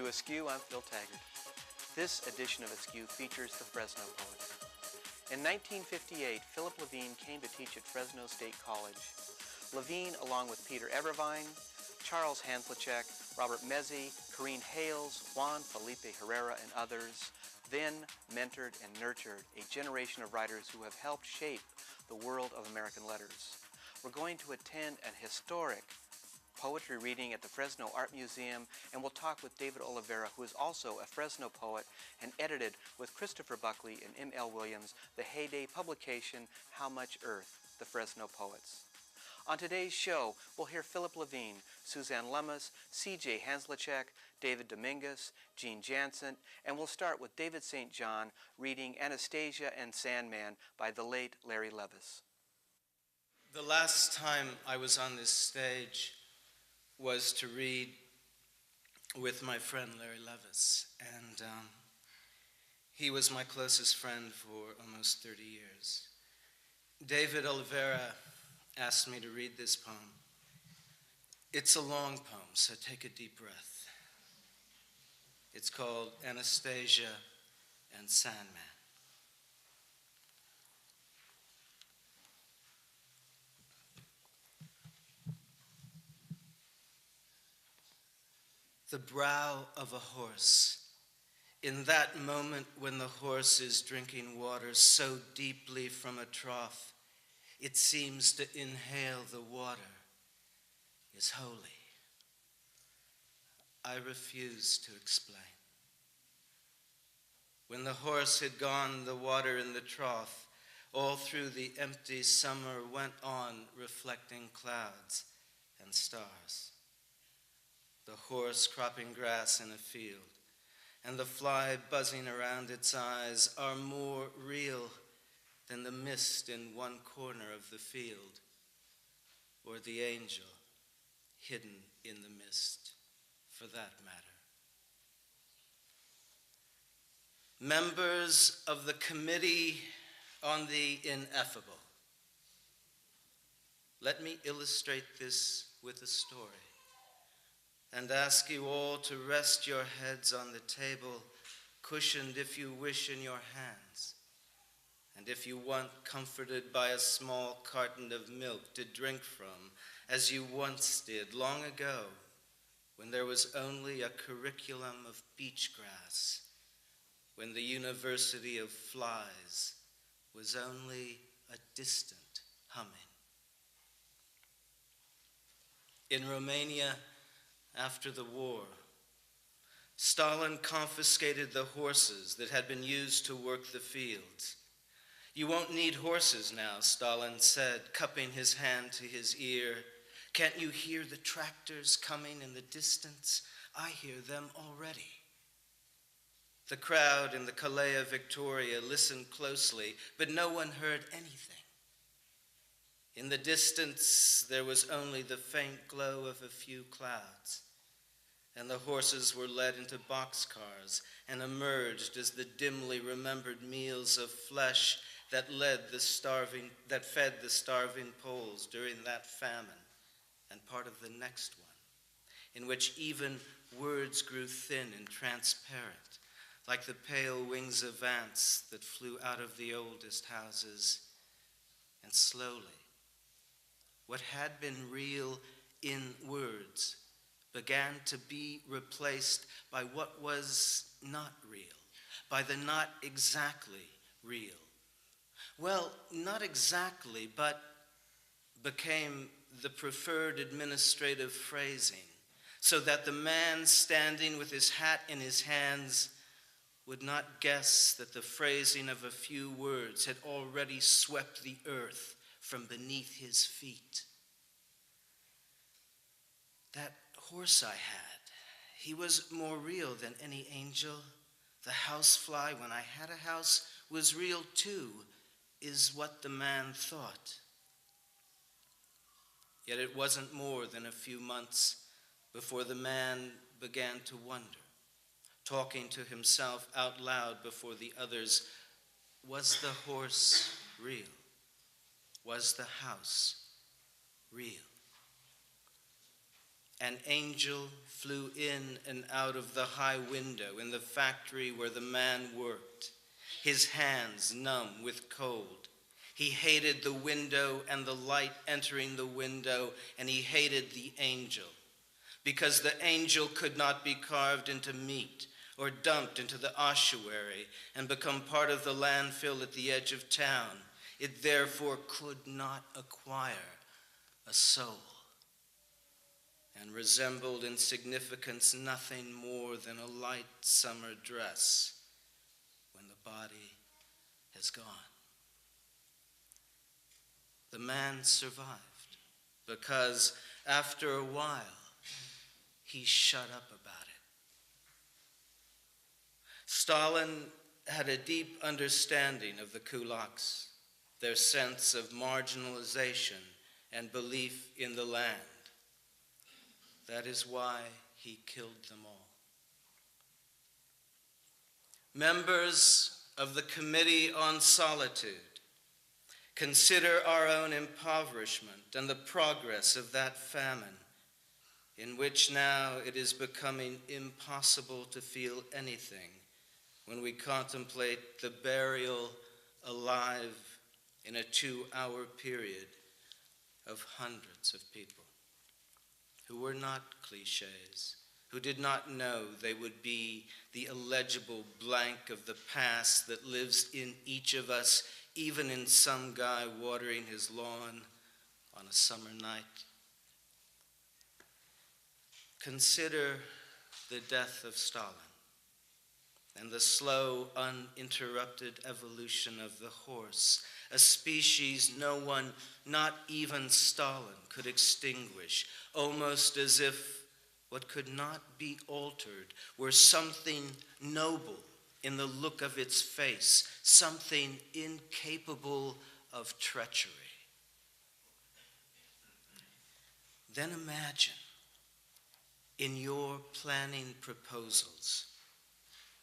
Askew, I'm Phil Taggart. This edition of Askew features the Fresno Poets. In 1958, Philip Levine came to teach at Fresno State College. Levine, along with Peter Evervine, Charles Hanzlicek, Robert Mezzi, Corrine Hales, Juan Felipe Herrera, and others, then mentored and nurtured a generation of writers who have helped shape the world of American letters. We're going to attend an historic poetry reading at the Fresno Art Museum, and we'll talk with David Oliveira, who is also a Fresno poet and edited with Christopher Buckley and ML Williams the Heyday publication, How Much Earth? The Fresno Poets. On today's show, we'll hear Philip Levine, Suzanne Lummis, C.J. Hanzlicek, David Dominguez, Jean Janzen, and we'll start with David St. John reading Anastasia and Sandman by the late Larry Levis. The last time I was on this stage was to read with my friend Larry Levis, and he was my closest friend for almost 30 years. David Oliveira asked me to read this poem. It's a long poem, so take a deep breath. It's called Anastasia and Sandman. The brow of a horse, in that moment when the horse is drinking water so deeply from a trough, it seems to inhale the water, is holy. I refuse to explain. When the horse had gone, the water in the trough, all through the empty summer, went on reflecting clouds and stars. The horse cropping grass in a field, and the fly buzzing around its eyes are more real than the mist in one corner of the field, or the angel hidden in the mist, for that matter. Members of the Committee on the Ineffable, let me illustrate this with a story and ask you all to rest your heads on the table, cushioned if you wish in your hands, and if you want, comforted by a small carton of milk to drink from, as you once did long ago, when there was only a curriculum of beach grass, when the University of Flies was only a distant humming. In Romania, after the war, Stalin confiscated the horses that had been used to work the fields. You won't need horses now, Stalin said, cupping his hand to his ear. Can't you hear the tractors coming in the distance? I hear them already. The crowd in the Calea Victoria listened closely, but no one heard anything. In the distance, there was only the faint glow of a few clouds, and the horses were led into boxcars and emerged as the dimly remembered meals of flesh that fed the starving Poles during that famine, and part of the next one, in which even words grew thin and transparent, like the pale wings of ants that flew out of the oldest houses, and slowly, what had been real in words began to be replaced by what was not real, by the not exactly real. Well, not exactly, but became the preferred administrative phrasing, so that the man standing with his hat in his hands would not guess that the phrasing of a few words had already swept the earth from beneath his feet. That horse I had, he was more real than any angel. The housefly, when I had a house, was real too, is what the man thought. Yet it wasn't more than a few months before the man began to wonder, talking to himself out loud before the others, was the horse real? Was the house real? An angel flew in and out of the high window in the factory where the man worked, his hands numb with cold. He hated the window and the light entering the window, and he hated the angel, because the angel could not be carved into meat or dumped into the ossuary and become part of the landfill at the edge of town. It therefore could not acquire a soul, and resembled in significance nothing more than a light summer dress when the body has gone. The man survived because after a while he shut up about it. Stalin had a deep understanding of the kulaks, their sense of marginalization and belief in the land. That is why he killed them all. Members of the Committee on Solitude, consider our own impoverishment and the progress of that famine, in which now it is becoming impossible to feel anything when we contemplate the burial alive in a 2-hour period of hundreds of people who were not cliches, who did not know they would be the illegible blank of the past that lives in each of us, even in some guy watering his lawn on a summer night. Consider the death of Stalin and the slow, uninterrupted evolution of the horse, a species no one, not even Stalin, could extinguish, almost as if what could not be altered were something noble in the look of its face, something incapable of treachery. Then imagine in your planning proposals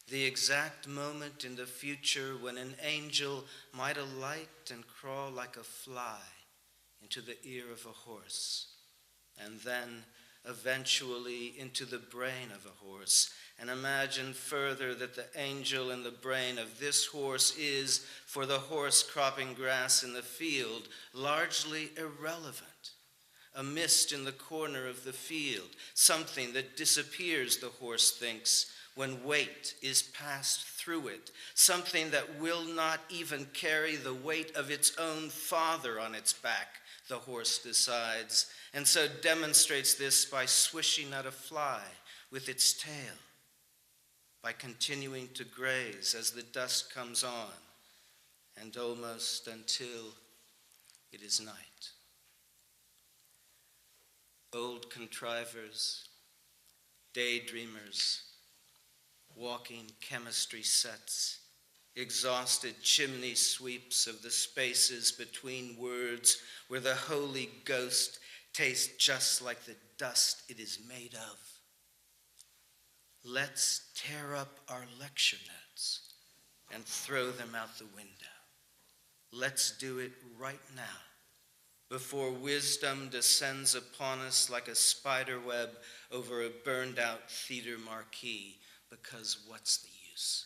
the exact moment in the future when an angel might alight and crawl like a fly into the ear of a horse, and then eventually into the brain of a horse. And imagine further that the angel in the brain of this horse is, for the horse cropping grass in the field, largely irrelevant. A mist in the corner of the field, something that disappears, the horse thinks, when weight is passed through it, something that will not even carry the weight of its own father on its back, the horse decides, and so demonstrates this by swishing at a fly with its tail, by continuing to graze as the dusk comes on, and almost until it is night. Old contrivers, daydreamers, walking chemistry sets, exhausted chimney sweeps of the spaces between words where the Holy Ghost tastes just like the dust it is made of. Let's tear up our lecture notes and throw them out the window. Let's do it right now, before wisdom descends upon us like a spider web over a burned out theater marquee, because what's the use?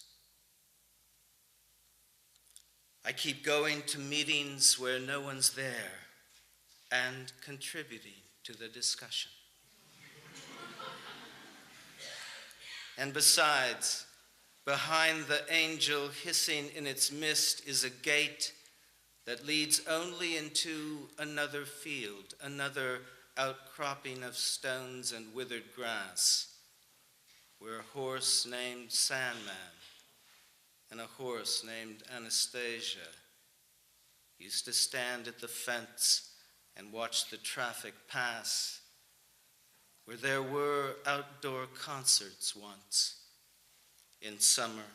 I keep going to meetings where no one's there and contributing to the discussion. And besides, behind the angel hissing in its mist is a gate that leads only into another field, another outcropping of stones and withered grass, where a horse named Sandman and a horse named Anastasia used to stand at the fence and watch the traffic pass, where there were outdoor concerts once in summer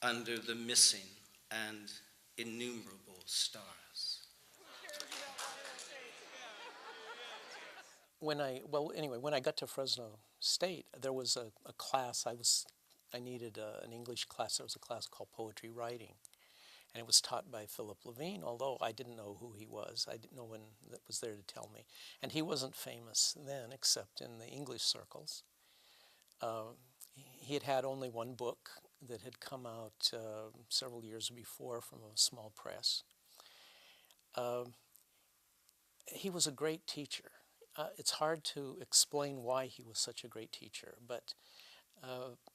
under the missing and innumerable stars. When I got to Fresno State, there was a class I needed an English class. There was a class called poetry writing, And it was taught by Philip Levine, although I didn't know who he was. No one that was there to tell me. And he wasn't famous then, except in the English circles. He had had only one book that had come out several years before from a small press. He was a great teacher. It's hard to explain why he was such a great teacher, but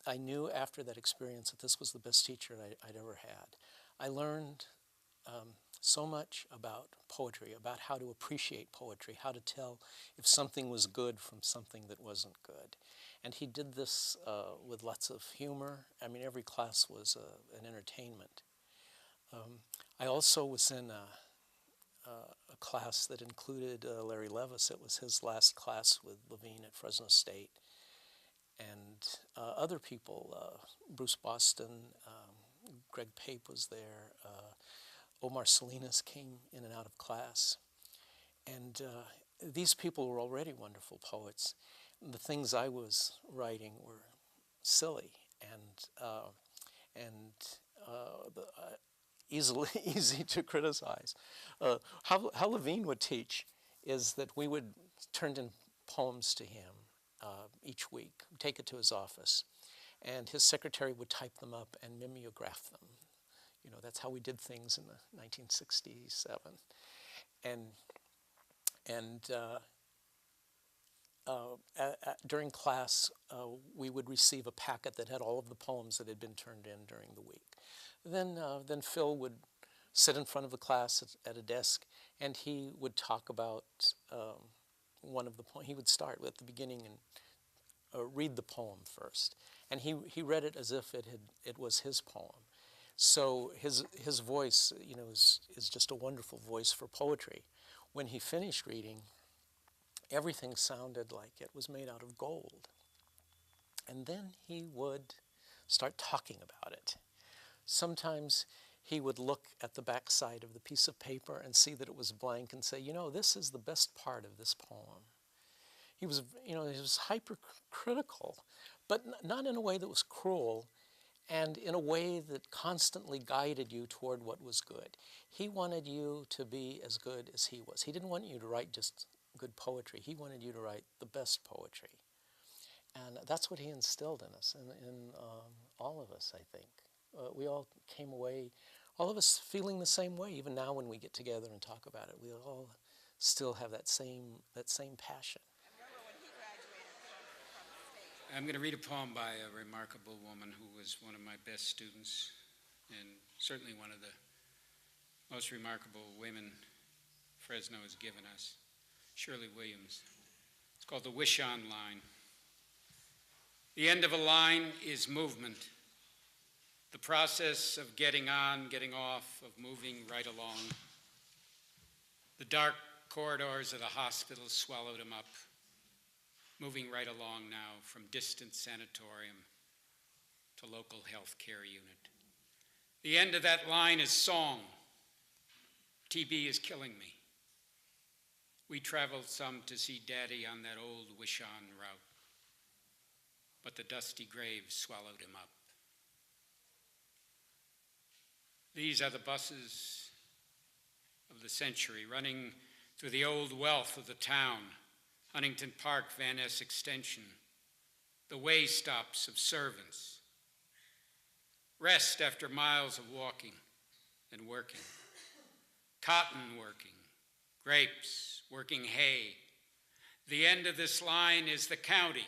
I knew after that experience that this was the best teacher I'd ever had. I learned so much about poetry, about how to appreciate poetry, how to tell if something was good from something that wasn't good. And he did this with lots of humor. I mean, every class was an entertainment. I also was in a class that included Larry Levis. It was his last class with Levine at Fresno State. And other people, Bruce Boston, Greg Pape was there, Omar Salinas came in and out of class. And these people were already wonderful poets. The things I was writing were silly and easy to criticize. How Levine would teach is that we would turn in poems to him each week, take it to his office, and his secretary would type them up and mimeograph them. You know, that's how we did things in the 1967. During class, we would receive a packet that had all of the poems that had been turned in during the week. Then Phil would sit in front of the class at a desk, and he would talk about one of the poems. He would start at the beginning and read the poem first, and he read it as if it was his poem. So his voice, you know, is just a wonderful voice for poetry. When he finished reading, everything sounded like it was made out of gold. And then he would start talking about it. Sometimes he would look at the backside of the piece of paper and see that it was blank and say, you know, this is the best part of this poem. He was hypercritical, but not in a way that was cruel, and in a way that constantly guided you toward what was good. He wanted you to be as good as he was. He didn't want you to write just good poetry. He wanted you to write the best poetry. And that's what he instilled in us, in all of us, I think. We all came away, all of us feeling the same way. Even now when we get together and talk about it, we all still have that same passion. I'm going to read a poem by a remarkable woman who was one of my best students and certainly one of the most remarkable women Fresno has given us, Shirley Williams. It's called The Wish-On Line. The end of a line is movement, the process of getting on, getting off, of moving right along. The dark corridors of the hospital swallowed him up, moving right along now from distant sanatorium to local health care unit. The end of that line is song. TB is killing me. We traveled some to see Daddy on that old Wish-On route, but the dusty grave swallowed him up. These are the buses of the century running through the old wealth of the town, Huntington Park, Van Ness Extension, the way stops of servants, rest after miles of walking and working, cotton working, grapes, working hay. The end of this line is the county,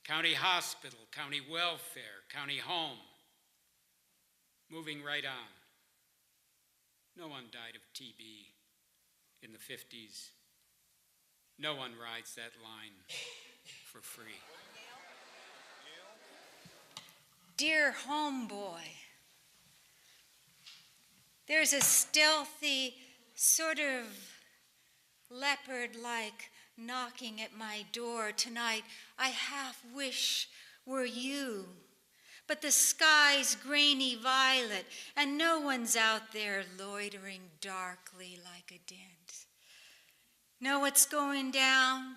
county hospital, county welfare, county home, moving right on. No one died of TB in the 50s. No one rides that line for free. Dear homeboy, there's a stealthy, sort of leopard-like knocking at my door tonight. I half wish were you, but the sky's grainy violet, and no one's out there loitering darkly like a dent. Know what's going down?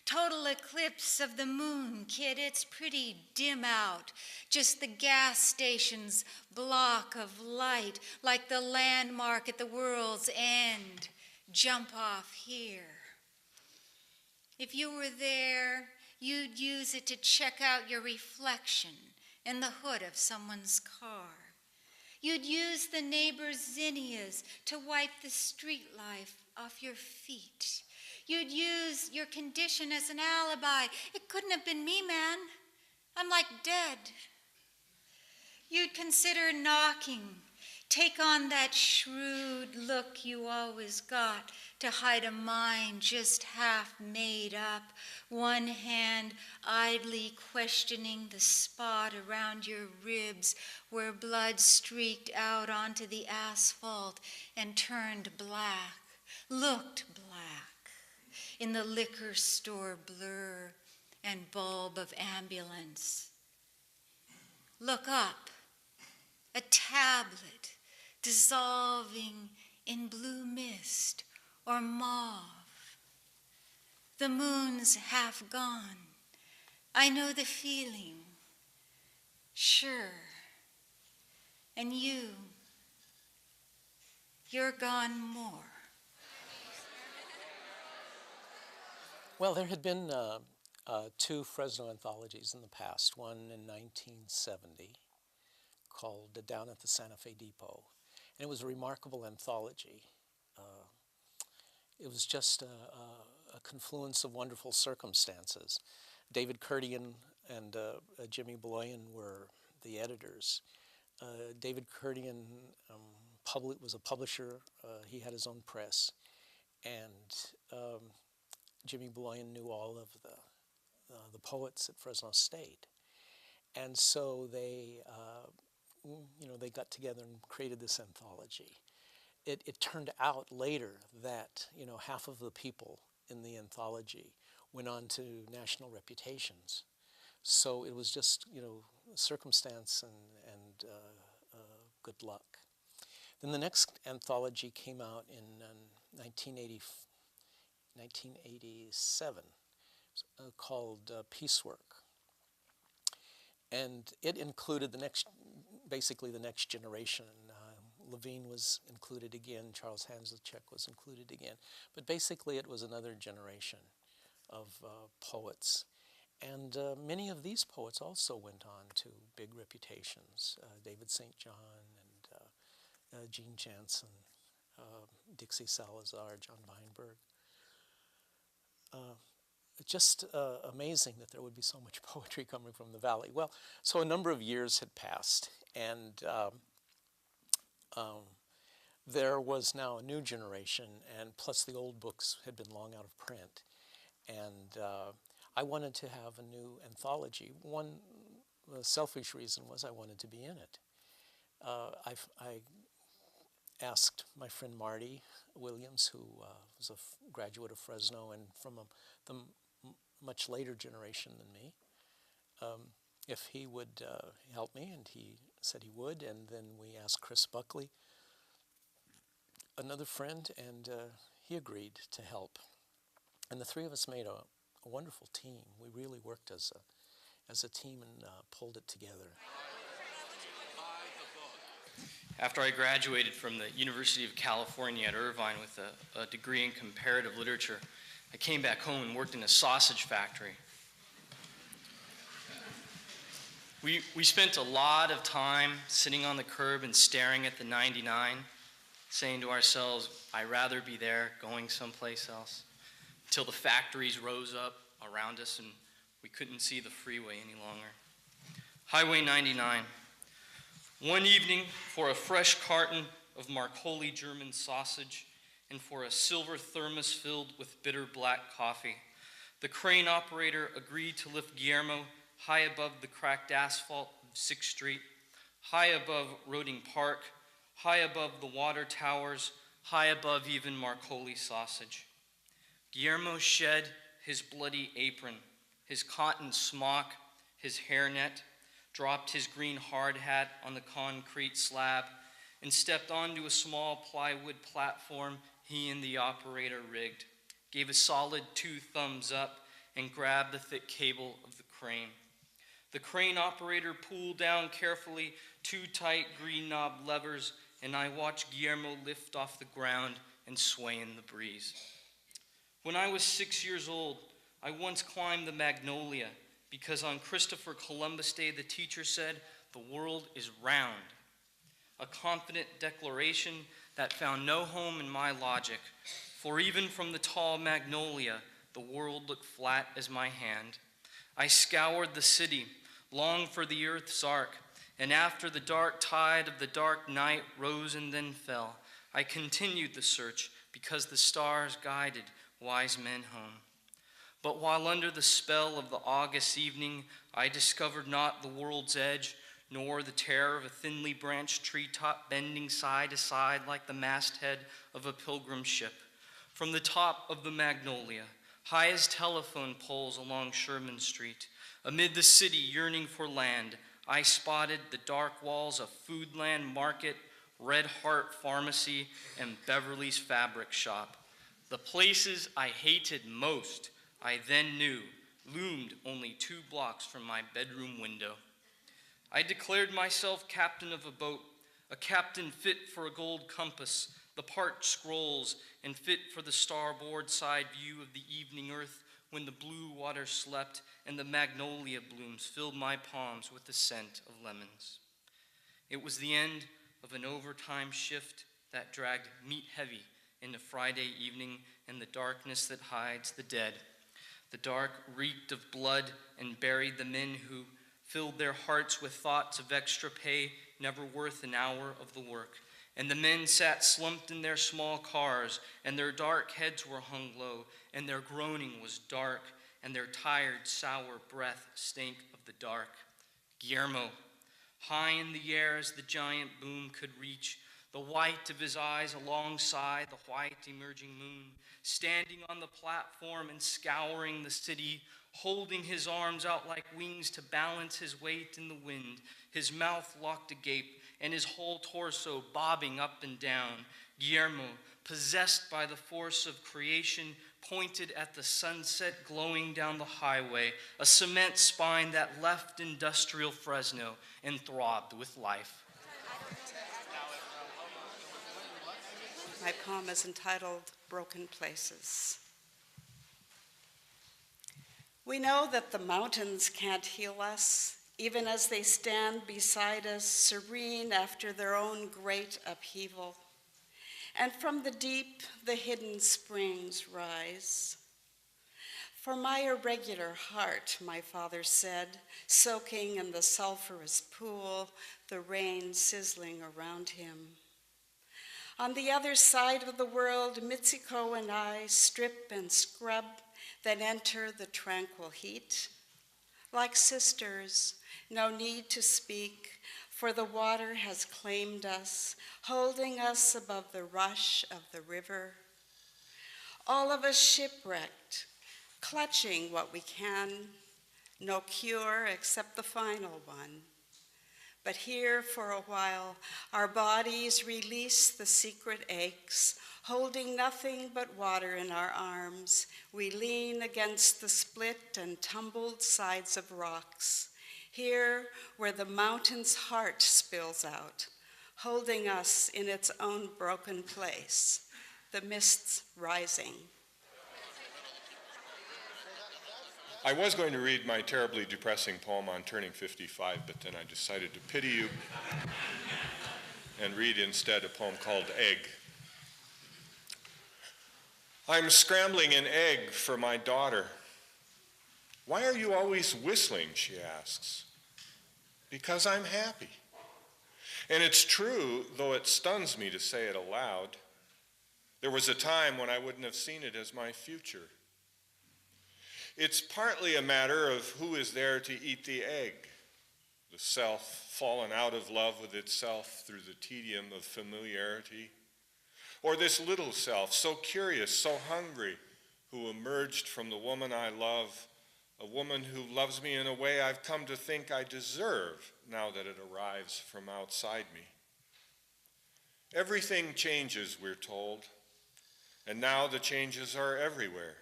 Total eclipse of the moon, kid. It's pretty dim out. Just the gas station's block of light, like the landmark at the world's end. Jump off here. If you were there, you'd use it to check out your reflection in the hood of someone's car. You'd use the neighbor's zinnias to wipe the street life off your feet. You'd use your condition as an alibi. It couldn't have been me, man. I'm like dead. You'd consider knocking. Take on that shrewd look you always got to hide a mind just half made up, one hand idly questioning the spot around your ribs where blood streaked out onto the asphalt and turned black, looked black in the liquor store blur and bulb of ambulance. Look up, a tablet dissolving in blue mist or mauve. The moon's half gone. I know the feeling. Sure. And you're gone more. Well, there had been two Fresno anthologies in the past, one in 1970 called Down at the Santa Fe Depot. And it was a remarkable anthology. It was just a confluence of wonderful circumstances. David Kurdian and Jimmy Beloyan were the editors. David Kurdian was a publisher. He had his own press. And Jimmy Beloyan knew all of the poets at Fresno State. And so they got together and created this anthology. It turned out later that, half of the people in the anthology went on to national reputations. So it was just, circumstance and good luck. Then the next anthology came out in 1987, called Piecework. And it included the next generation. Levine was included again, Charles Hanzlicek was included again. But basically it was another generation of poets. And many of these poets also went on to big reputations. David St. John and Gene Janzen, Dixie Salazar, John Weinberg. Just amazing that there would be so much poetry coming from the Valley. Well, so a number of years had passed, and there was now a new generation, and plus the old books had been long out of print. And I wanted to have a new anthology. One selfish reason was I wanted to be in it. I asked my friend Marty Williams, who was a graduate of Fresno and from the much later generation than me, if he would help me, and he said he would. And then we asked Chris Buckley, another friend, and he agreed to help. And the three of us made a wonderful team. We really worked as a team and pulled it together. After I graduated from the University of California at Irvine with a degree in comparative literature, I came back home and worked in a sausage factory. We spent a lot of time sitting on the curb and staring at the 99, saying to ourselves, I'd rather be there, going someplace else, until the factories rose up around us and we couldn't see the freeway any longer. Highway 99. One evening, for a fresh carton of Marcoli German sausage and for a silver thermos filled with bitter black coffee, the crane operator agreed to lift Guillermo high above the cracked asphalt of 6th Street, high above Roding Park, high above the water towers, high above even Marcoli sausage. Guillermo shed his bloody apron, his cotton smock, his hairnet, dropped his green hard hat on the concrete slab, and stepped onto a small plywood platform he and the operator rigged, gave a solid 2 thumbs up, and grabbed the thick cable of the crane. The crane operator pulled down carefully 2 tight green knob levers, and I watched Guillermo lift off the ground and sway in the breeze. When I was 6 years old, I once climbed the Magnolia because on Christopher Columbus Day, the teacher said, "The world is round." A confident declaration that found no home in my logic, for even from the tall Magnolia, the world looked flat as my hand. I scoured the city, longed for the earth's arc, and after the dark tide of the dark night rose and then fell, I continued the search because the stars guided wise men home. But while under the spell of the August evening, I discovered not the world's edge, nor the terror of a thinly branched treetop bending side to side like the masthead of a pilgrim ship. From the top of the Magnolia, high as telephone poles along Sherman Street, amid the city yearning for land, I spotted the dark walls of Foodland Market, Red Heart Pharmacy, and Beverly's Fabric Shop. The places I hated most, I then knew, loomed only 2 blocks from my bedroom window. I declared myself captain of a boat, a captain fit for a gold compass, the parched scrolls, and fit for the starboard side view of the evening earth when the blue water slept and the magnolia blooms filled my palms with the scent of lemons. It was the end of an overtime shift that dragged meat heavy into Friday evening and the darkness that hides the dead. The dark reeked of blood and buried the men who filled their hearts with thoughts of extra pay, never worth an hour of the work. And the men sat slumped in their small cars, and their dark heads were hung low, and their groaning was dark, and their tired, sour breath stank of the dark. Guillermo, high in the air as the giant boom could reach, the white of his eyes alongside the white emerging moon, standing on the platform and scouring the city, holding his arms out like wings to balance his weight in the wind, his mouth locked agape, and his whole torso bobbing up and down. Guillermo, possessed by the force of creation, pointed at the sunset glowing down the highway, a cement spine that left industrial Fresno and throbbed with life. My poem is entitled Broken Places. We know that the mountains can't heal us, even as they stand beside us, serene after their own great upheaval. And from the deep, the hidden springs rise. For my irregular heart, my father said, soaking in the sulphurous pool, the rain sizzling around him. On the other side of the world, Mitsuko and I strip and scrub, then enter the tranquil heat. Like sisters, no need to speak, for the water has claimed us, holding us above the rush of the river. All of us shipwrecked, clutching what we can, no cure except the final one. But here for a while, our bodies release the secret aches, holding nothing but water in our arms. We lean against the split and tumbled sides of rocks, here where the mountain's heart spills out, holding us in its own broken place, the mists rising. I was going to read my terribly depressing poem on turning 55, but then I decided to pity you and read instead a poem called Egg. I'm scrambling an egg for my daughter. Why are you always whistling, she asks. Because I'm happy. And it's true, though it stuns me to say it aloud. There was a time when I wouldn't have seen it as my future. It's partly a matter of who is there to eat the egg, the self fallen out of love with itself through the tedium of familiarity, or this little self, so curious, so hungry, who emerged from the woman I love, a woman who loves me in a way I've come to think I deserve now that it arrives from outside me. Everything changes, we're told, and now the changes are everywhere.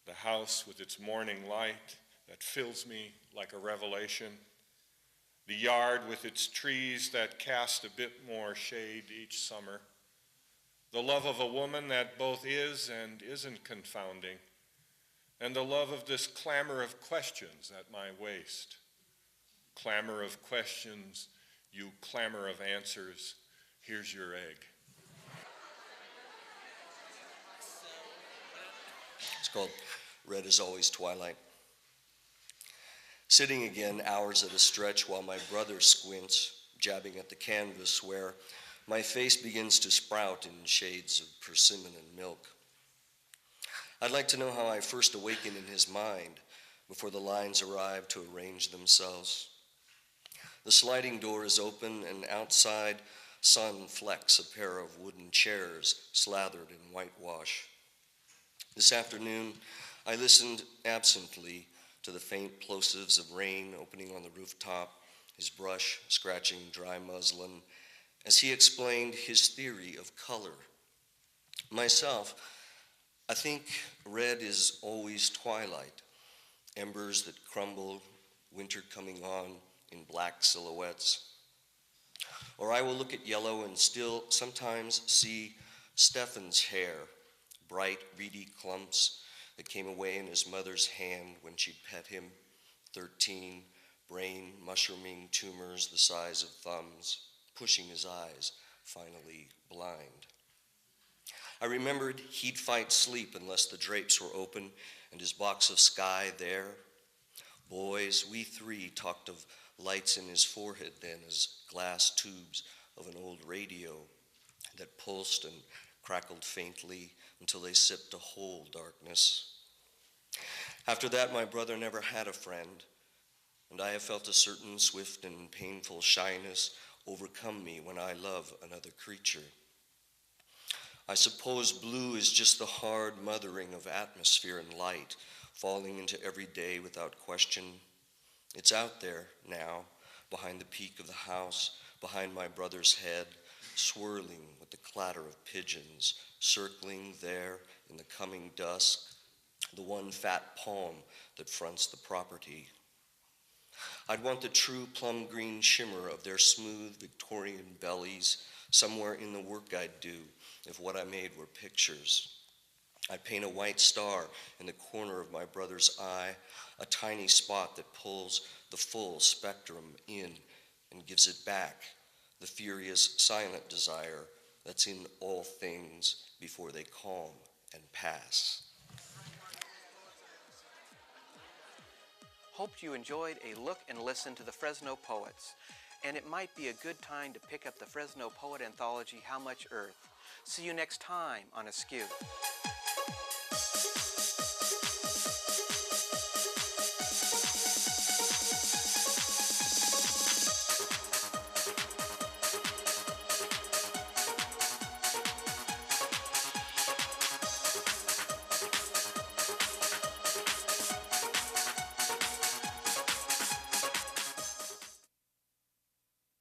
the house with its morning light that fills me like a revelation, the yard with its trees that cast a bit more shade each summer, the love of a woman that both is and isn't confounding, and the love of this clamor of questions at my waist. Clamor of questions, you clamor of answers, here's your egg. It's called Red is Always Twilight. Sitting again hours at a stretch while my brother squints, jabbing at the canvas where my face begins to sprout in shades of persimmon and milk. I'd like to know how I first awakened in his mind before the lines arrive to arrange themselves. The sliding door is open, and outside, sun flecks a pair of wooden chairs slathered in whitewash. This afternoon, I listened absently to the faint plosives of rain opening on the rooftop, his brush scratching dry muslin, as he explained his theory of color. Myself, I think red is always twilight, embers that crumble, winter coming on in black silhouettes. Or I will look at yellow and still sometimes see Stefan's hair, bright, reedy clumps that came away in his mother's hand when she'd pet him, 13, brain mushrooming tumors the size of thumbs, pushing his eyes, finally blind. I remembered he'd fight sleep unless the drapes were open and his box of sky there. Boys, we three talked of lights in his forehead then as glass tubes of an old radio that pulsed and crackled faintly until they sipped a whole darkness. After that, my brother never had a friend, and I have felt a certain swift and painful shyness overcome me when I love another creature. I suppose blue is just the hard mothering of atmosphere and light, falling into every day without question. It's out there now, behind the peak of the house, behind my brother's head, swirling with the clatter of pigeons, circling there in the coming dusk, the one fat palm that fronts the property. I'd want the true plum green shimmer of their smooth Victorian bellies somewhere in the work I'd do if what I made were pictures. I'd paint a white star in the corner of my brother's eye, a tiny spot that pulls the full spectrum in and gives it back, the furious silent desire that's in all things before they calm and pass. Hoped you enjoyed a look and listen to the Fresno Poets, and it might be a good time to pick up the Fresno Poet Anthology, How Much Earth. See you next time on Askew.